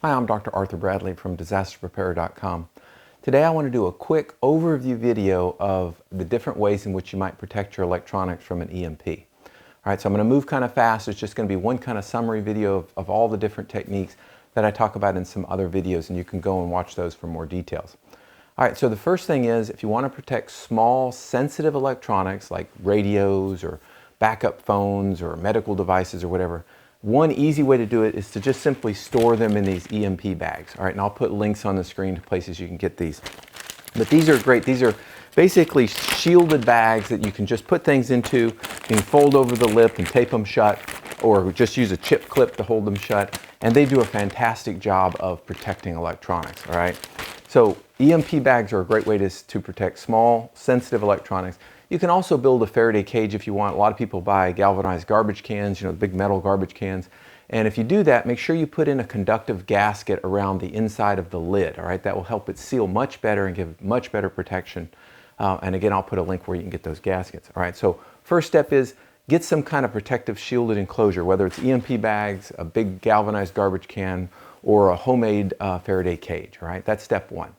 Hi, I'm Dr. Arthur Bradley from disasterpreparer.com. Today I want to do a quick overview video of the different ways in which you might protect your electronics from an EMP. All right, so I'm going to move kind of fast. It's just going to be one kind of summary video of all the different techniques that I talk about in some other videos, and you can go and watch those for more details. All right, so the first thing is, if you want to protect small, sensitive electronics like radios or backup phones or medical devices or whatever, one easy way to do it is to just simply store them in these EMP bags. All right, and I'll put links on the screen to places you can get these. But these are great. These are basically shielded bags that you can just put things into. You can fold over the lip and tape them shut, or just use a chip clip to hold them shut. And they do a fantastic job of protecting electronics, all right? So EMP bags are a great way to protect small, sensitive electronics. You can also build a Faraday cage if you want. A lot of people buy galvanized garbage cans, the big metal garbage cans. And if you do that, make sure you put in a conductive gasket around the inside of the lid, all right? That will help it seal much better and give much better protection. And again, I'll put a link where you can get those gaskets, all right? So first step is get some kind of protective shielded enclosure, whether it's EMP bags, a big galvanized garbage can, or a homemade Faraday cage, all right? That's step one.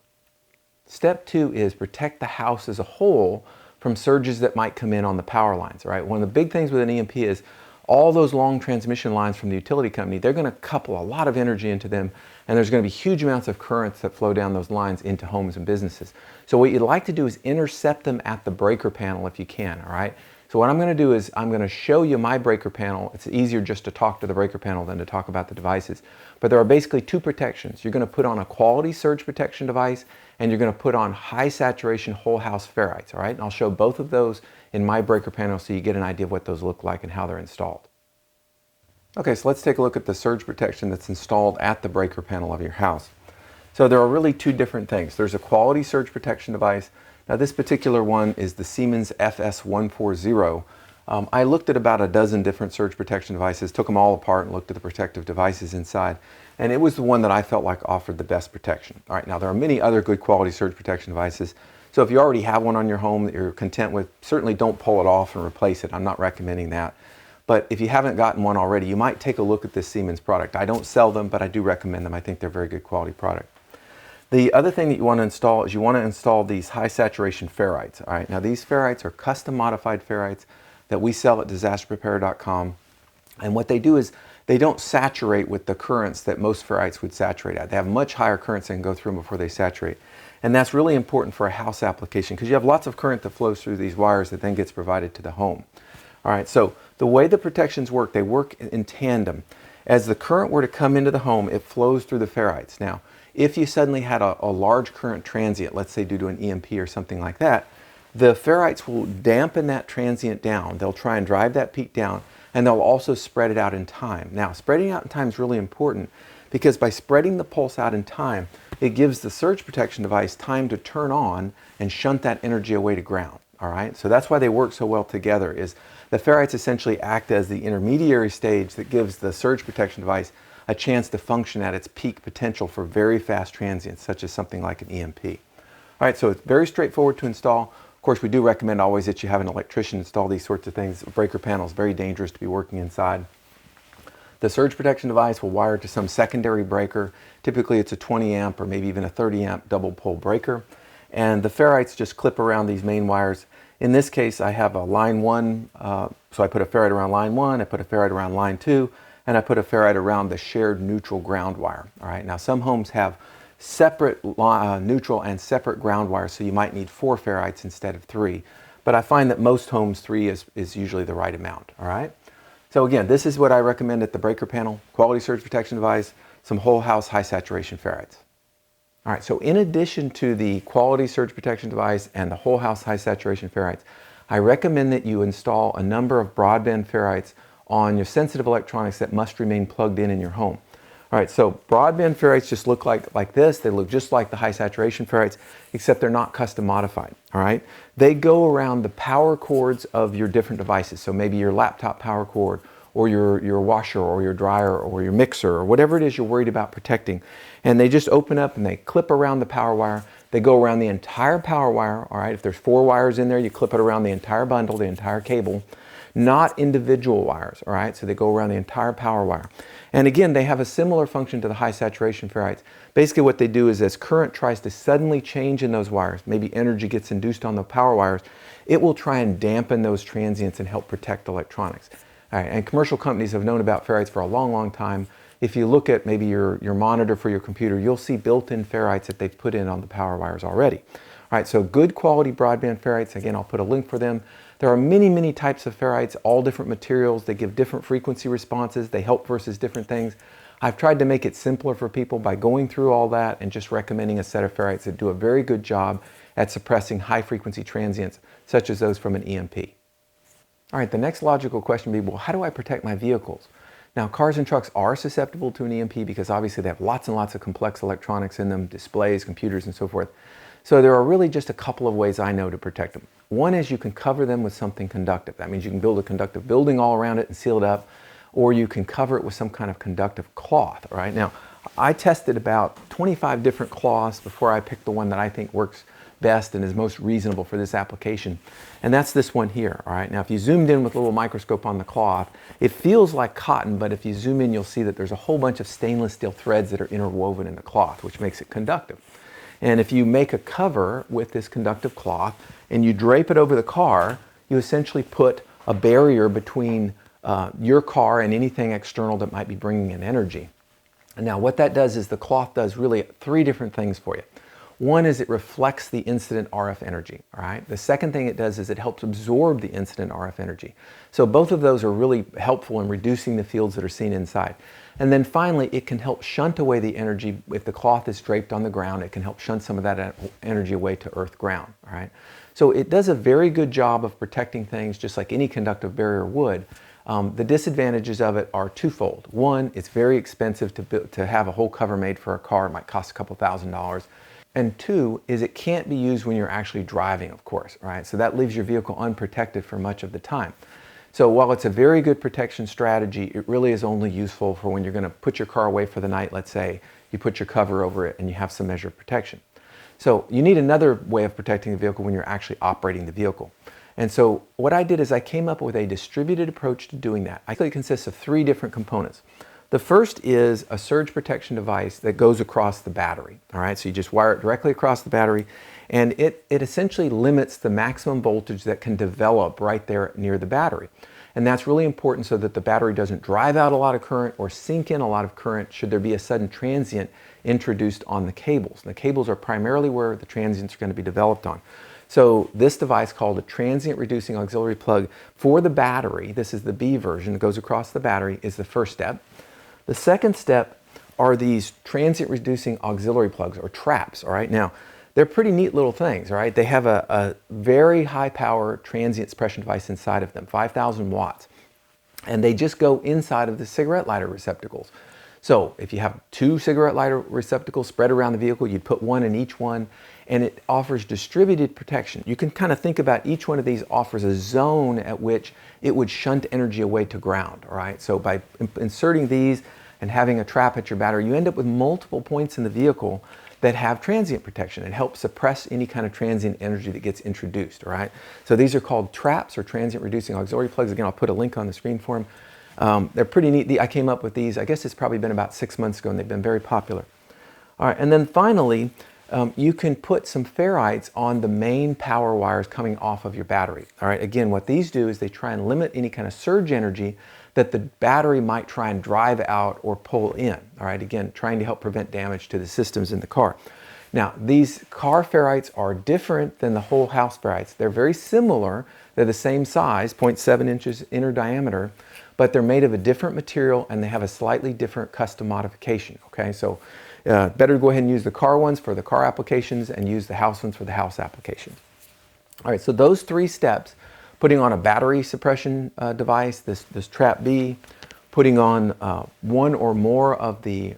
Step two is protect the house as a whole from surges that might come in on the power lines, right? One of the big things with an EMP is all those long transmission lines from the utility company, they're going to couple a lot of energy into them, and there's going to be huge amounts of currents that flow down those lines into homes and businesses. So what you'd like to do is intercept them at the breaker panel if you can, all right? So what I'm going to do is I'm going to show you my breaker panel. It's easier just to talk to the breaker panel than to talk about the devices. But there are basically two protections. You're going to put on a quality surge protection device, and you're going to put on high saturation whole house ferrites, all right? And I'll show both of those in my breaker panel so you get an idea of what those look like and how they're installed. Okay, so let's take a look at the surge protection that's installed at the breaker panel of your house. So there are really two different things. There's a quality surge protection device. Now this particular one is the Siemens FS140. I looked at about a dozen different surge protection devices, took them all apart and looked at the protective devices inside, and it was the one that I felt like offered the best protection. All right, now there are many other good quality surge protection devices, so if you already have one on your home that you're content with, certainly don't pull it off and replace it. I'm not recommending that. But if you haven't gotten one already, you might take a look at this Siemens product. I don't sell them, but I do recommend them. I think they're a very good quality product. The other thing that you want to install is you want to install these high saturation ferrites. All right, now these ferrites are custom modified ferrites that we sell at disasterpreparer.com. And what they do is they don't saturate with the currents that most ferrites would saturate at. They have much higher currents that can go through them before they saturate. And that's really important for a house application because you have lots of current that flows through these wires that then gets provided to the home. All right, so the way the protections work, they work in tandem. As the current were to come into the home, it flows through the ferrites. Now, if you suddenly had a large current transient, let's say due to an EMP or something like that, the ferrites will dampen that transient down. They'll try and drive that peak down, and they'll also spread it out in time. Now, spreading out in time is really important because by spreading the pulse out in time, it gives the surge protection device time to turn on and shunt that energy away to ground. All right, so that's why they work so well together. Is the ferrites essentially act as the intermediary stage that gives the surge protection device a chance to function at its peak potential for very fast transients, such as something like an EMP. All right, so it's very straightforward to install. Of course, we do recommend always that you have an electrician install these sorts of things. A breaker panel is very dangerous to be working inside. The surge protection device will wire to some secondary breaker. Typically, it's a 20 amp or maybe even a 30 amp double pole breaker. And the ferrites just clip around these main wires. In this case, I have a line 1, so I put a ferrite around line 1, I put a ferrite around line 2, and I put a ferrite around the shared neutral ground wire. All right, now some homes have separate neutral and separate ground wires, so you might need 4 ferrites instead of 3. But I find that most homes 3 is usually the right amount. All right, so again, this is what I recommend at the breaker panel: quality surge protection device, some whole house high saturation ferrites. All right, so in addition to the quality surge protection device and the whole house high saturation ferrites, I recommend that you install a number of broadband ferrites on your sensitive electronics that must remain plugged in your home. All right, so broadband ferrites just look like this. They look just like the high saturation ferrites, except they're not custom modified, all right? They go around the power cords of your different devices. So maybe your laptop power cord, or your washer or your dryer or your mixer or whatever it is you're worried about protecting. And they just open up and they clip around the power wire. They go around the entire power wire, all right? If there's 4 wires in there, you clip it around the entire bundle, the entire cable. not individual wires, all right? So they go around the entire power wire. And again, they have a similar function to the high saturation ferrites. Basically what they do is as current tries to suddenly change in those wires, maybe energy gets induced on the power wires, it will try and dampen those transients and help protect electronics. All right, and commercial companies have known about ferrites for a long, long time. If you look at maybe your monitor for your computer, you'll see built-in ferrites that they've put in on the power wires already. All right, so good quality broadband ferrites, again, I'll put a link for them. There are many, many types of ferrites, all different materials. They give different frequency responses. They help versus different things. I've tried to make it simpler for people by going through all that and just recommending a set of ferrites that do a very good job at suppressing high frequency transients, such as those from an EMP. All right, the next logical question would be, well, how do I protect my vehicles? Now, cars and trucks are susceptible to an EMP because obviously they have lots and lots of complex electronics in them, displays, computers, and so forth. So there are really just a couple of ways I know to protect them. One is you can cover them with something conductive. That means you can build a conductive building all around it and seal it up, or you can cover it with some kind of conductive cloth, all right? Now, I tested about 25 different cloths before I picked the one that I think works best and is most reasonable for this application. And that's this one here, all right? Now, if you zoomed in with a little microscope on the cloth, it feels like cotton, but if you zoom in, you'll see that there's a whole bunch of stainless steel threads that are interwoven in the cloth, which makes it conductive. And if you make a cover with this conductive cloth and you drape it over the car, you essentially put a barrier between your car and anything external that might be bringing in energy. And now what that does is the cloth does really three different things for you. One is it reflects the incident RF energy, all right? The second thing it does is it helps absorb the incident RF energy. So both of those are really helpful in reducing the fields that are seen inside. And then finally, it can help shunt away the energy. If the cloth is draped on the ground, it can help shunt some of that energy away to earth ground, all right? So it does a very good job of protecting things just like any conductive barrier would. The disadvantages of it are twofold. One, it's very expensive to have a whole cover made for a car. It might cost a couple $1,000s. And two is it can't be used when you're actually driving, of course, right? So that leaves your vehicle unprotected for much of the time. So while it's a very good protection strategy, it really is only useful for when you're going to put your car away for the night. Let's say you put your cover over it and you have some measure of protection. So you need another way of protecting the vehicle when you're actually operating the vehicle. And so what I did is I came up with a distributed approach to doing that. It consists of three different components. The first is a surge protection device that goes across the battery. All right, so you just wire it directly across the battery, and it essentially limits the maximum voltage that can develop right there near the battery. And that's really important so that the battery doesn't drive out a lot of current or sink in a lot of current should there be a sudden transient introduced on the cables. The cables are primarily where the transients are going to be developed on. So this device called a transient reducing auxiliary plug for the battery, this is the B version that goes across the battery, is the first step. The second step are these transient reducing auxiliary plugs, or traps, all right? Now, they're pretty neat little things, all right? They have a very high power transient suppression device inside of them, 5,000 watts. And they just go inside of the cigarette lighter receptacles. So if you have two cigarette lighter receptacles spread around the vehicle, you'd put one in each one, and it offers distributed protection. You can kind of think about each one of these offers a zone at which it would shunt energy away to ground, all right? So by inserting these and having a trap at your battery, you end up with multiple points in the vehicle that have transient protection and help suppress any kind of transient energy that gets introduced, all right? So these are called traps or transient reducing auxiliary plugs. Again, I'll put a link on the screen for them. They're pretty neat. I came up with these, I guess it's probably been about 6 months ago, and they've been very popular. All right, and then finally, you can put some ferrites on the main power wires coming off of your battery. All right, again, what these do is they try and limit any kind of surge energy that the battery might try and drive out or pull in. All right, again, trying to help prevent damage to the systems in the car. Now, these car ferrites are different than the whole house ferrites. They're very similar. They're the same size, 0.7 inches inner diameter, but they're made of a different material and they have a slightly different custom modification, okay? So better go ahead and use the car ones for the car applications and use the house ones for the house applications. All right, so those three steps, putting on a battery suppression device, this trap B, putting on one or more of the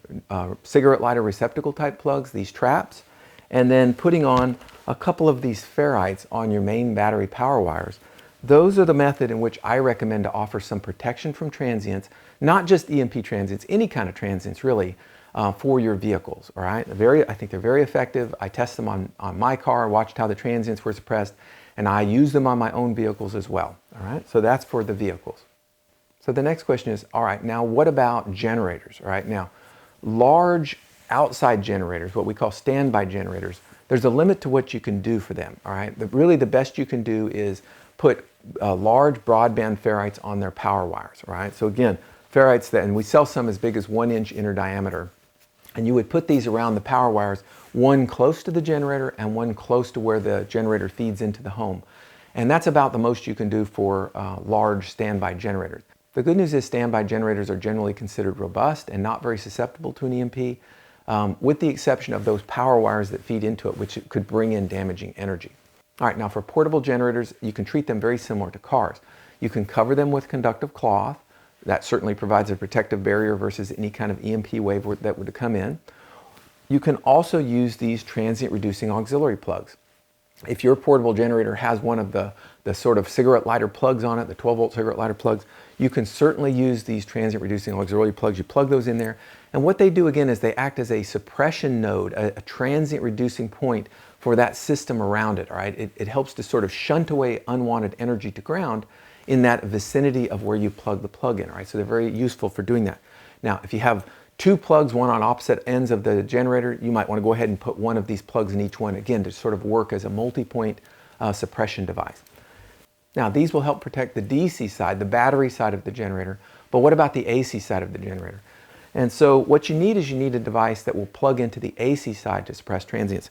cigarette lighter receptacle type plugs, these traps, and then putting on a couple of these ferrites on your main battery power wires. Those are the method in which I recommend to offer some protection from transients, not just EMP transients, any kind of transients really, for your vehicles, all right? I think they're very effective. I test them on my car, watched how the transients were suppressed, and I use them on my own vehicles as well. All right, so that's for the vehicles. So the next question is, all right, now what about generators? All right, now large outside generators, what we call standby generators, there's a limit to what you can do for them. All right, really the best you can do is put large broadband ferrites on their power wires. All right, so again, ferrites that, and we sell some as big as 1 inch inner diameter, and you would put these around the power wires, one close to the generator and one close to where the generator feeds into the home. And that's about the most you can do for large standby generators. The good news is standby generators are generally considered robust and not very susceptible to an EMP, with the exception of those power wires that feed into it, which could bring in damaging energy. All right, now for portable generators, you can treat them very similar to cars. You can cover them with conductive cloth. That certainly provides a protective barrier versus any kind of EMP wave that would come in. You can also use these transient reducing auxiliary plugs. If your portable generator has one of the sort of cigarette lighter plugs on it, the 12-volt cigarette lighter plugs, you can certainly use these transient reducing auxiliary plugs. You plug those in there, and what they do again is they act as a suppression node, a transient reducing point for that system around it. All right, it helps to sort of shunt away unwanted energy to ground in that vicinity of where you plug the plug in. All right, so they're very useful for doing that. Now, if you have 2 plugs, one on opposite ends of the generator, you might want to go ahead and put one of these plugs in each one, again, to sort of work as a multi-point suppression device. Now, these will help protect the DC side, the battery side of the generator, but what about the AC side of the generator? And so what you need is you need a device that will plug into the AC side to suppress transients.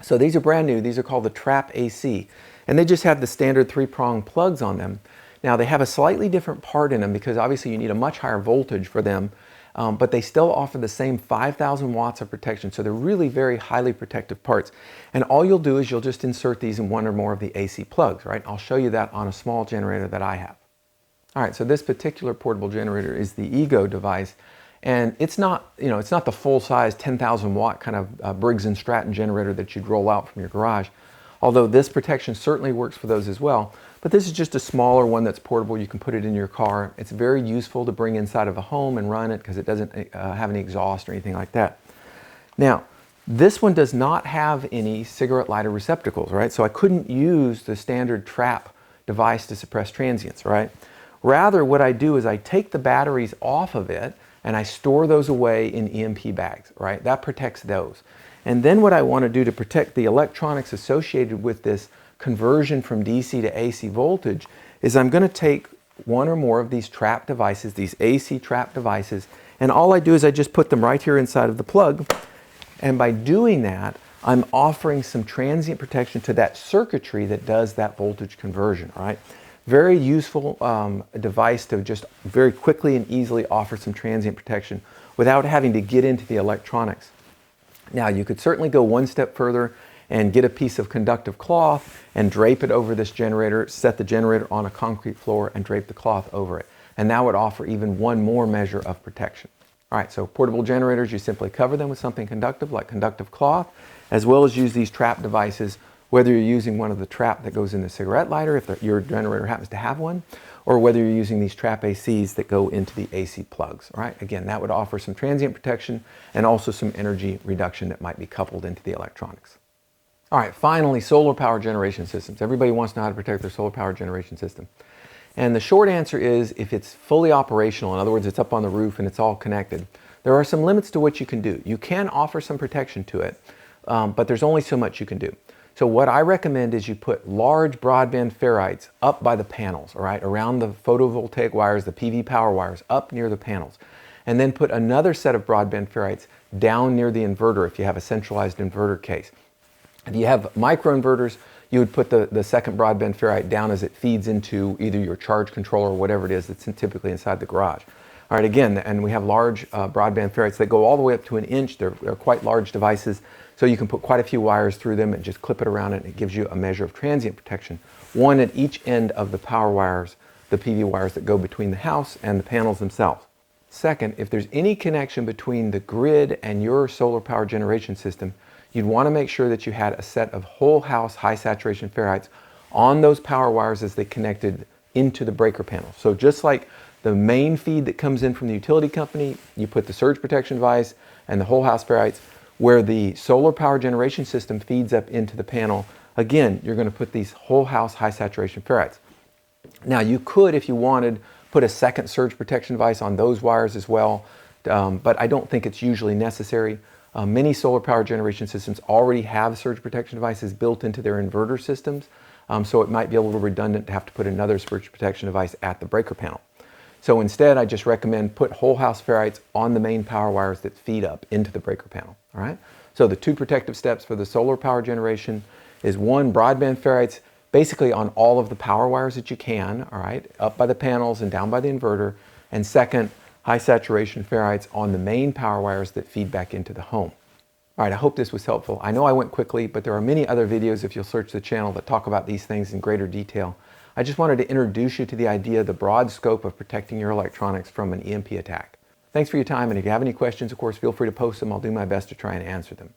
So these are brand new. These are called the Trap AC, and they just have the standard 3-prong plugs on them. Now, they have a slightly different part in them because obviously you need a much higher voltage for them, but they still offer the same 5,000 watts of protection. So they're really very highly protective parts. And all you'll do is you'll just insert these in one or more of the AC plugs, right? I'll show you that on a small generator that I have. All right, so this particular portable generator is the Ego device. And it's not, it's not the full-size 10,000 watt kind of Briggs & Stratton generator that you'd roll out from your garage. Although this protection certainly works for those as well. But this is just a smaller one that's portable. You can put it in your car. It's very useful to bring inside of a home and run it because it doesn't have any exhaust or anything like that. Now, this one does not have any cigarette lighter receptacles, right? So I couldn't use the standard Trap device to suppress transients, right? Rather, what I do is I take the batteries off of it and I store those away in EMP bags, right? That protects those. And then what I want to do to protect the electronics associated with this conversion from DC to AC voltage is I'm going to take one or more of these trap devices, these AC trap devices, and all I do is I just put them right here inside of the plug. And by doing that, I'm offering some transient protection to that circuitry that does that voltage conversion, right? Very useful device to just very quickly and easily offer some transient protection without having to get into the electronics. Now, you could certainly go one step further and get a piece of conductive cloth and drape it over this generator, set the generator on a concrete floor and drape the cloth over it. And that would offer even one more measure of protection. All right, so portable generators, you simply cover them with something conductive like conductive cloth, as well as use these trap devices, whether you're using one of the trap that goes in the cigarette lighter, if your generator happens to have one, or whether you're using these Trap ACs that go into the AC plugs. All right, again, that would offer some transient protection and also some energy reduction that might be coupled into the electronics. All right, finally, solar power generation systems. Everybody wants to know how to protect their solar power generation system. And the short answer is if it's fully operational, in other words, it's up on the roof and it's all connected, there are some limits to what you can do. You can offer some protection to it, but there's only so much you can do. So what I recommend is you put large broadband ferrites up by the panels, all right, around the photovoltaic wires, the PV power wires, up near the panels. And then put another set of broadband ferrites down near the inverter if you have a centralized inverter case. If you have microinverters, you would put the second broadband ferrite down as it feeds into either your charge controller or whatever it is that's typically inside the garage. All right, again, and we have large broadband ferrites that go all the way up to 1 inch. They're quite large devices, so you can put quite a few wires through them and just clip it around it, and it gives you a measure of transient protection. One at each end of the power wires, the PV wires that go between the house and the panels themselves. Second, if there's any connection between the grid and your solar power generation system, you'd want to make sure that you had a set of whole house high saturation ferrites on those power wires as they connected into the breaker panel. So just like the main feed that comes in from the utility company, you put the surge protection device and the whole house ferrites. Where the solar power generation system feeds up into the panel, Again, you're going to put these whole house high saturation ferrites. Now you could, if you wanted, put a second surge protection device on those wires as well, but I don't think it's usually necessary. Many solar power generation systems already have surge protection devices built into their inverter systems, so it might be a little redundant to have to put another surge protection device at the breaker panel. So instead, I just recommend put whole house ferrites on the main power wires that feed up into the breaker panel. All right. So the 2 protective steps for the solar power generation is 1, broadband ferrites basically on all of the power wires that you can, all right, up by the panels and down by the inverter, and 2nd, high saturation ferrites on the main power wires that feed back into the home. All right, I hope this was helpful. I know I went quickly, but there are many other videos if you'll search the channel that talk about these things in greater detail. I just wanted to introduce you to the idea, the broad scope of protecting your electronics from an EMP attack. Thanks for your time, and if you have any questions, of course, feel free to post them. I'll do my best to try and answer them.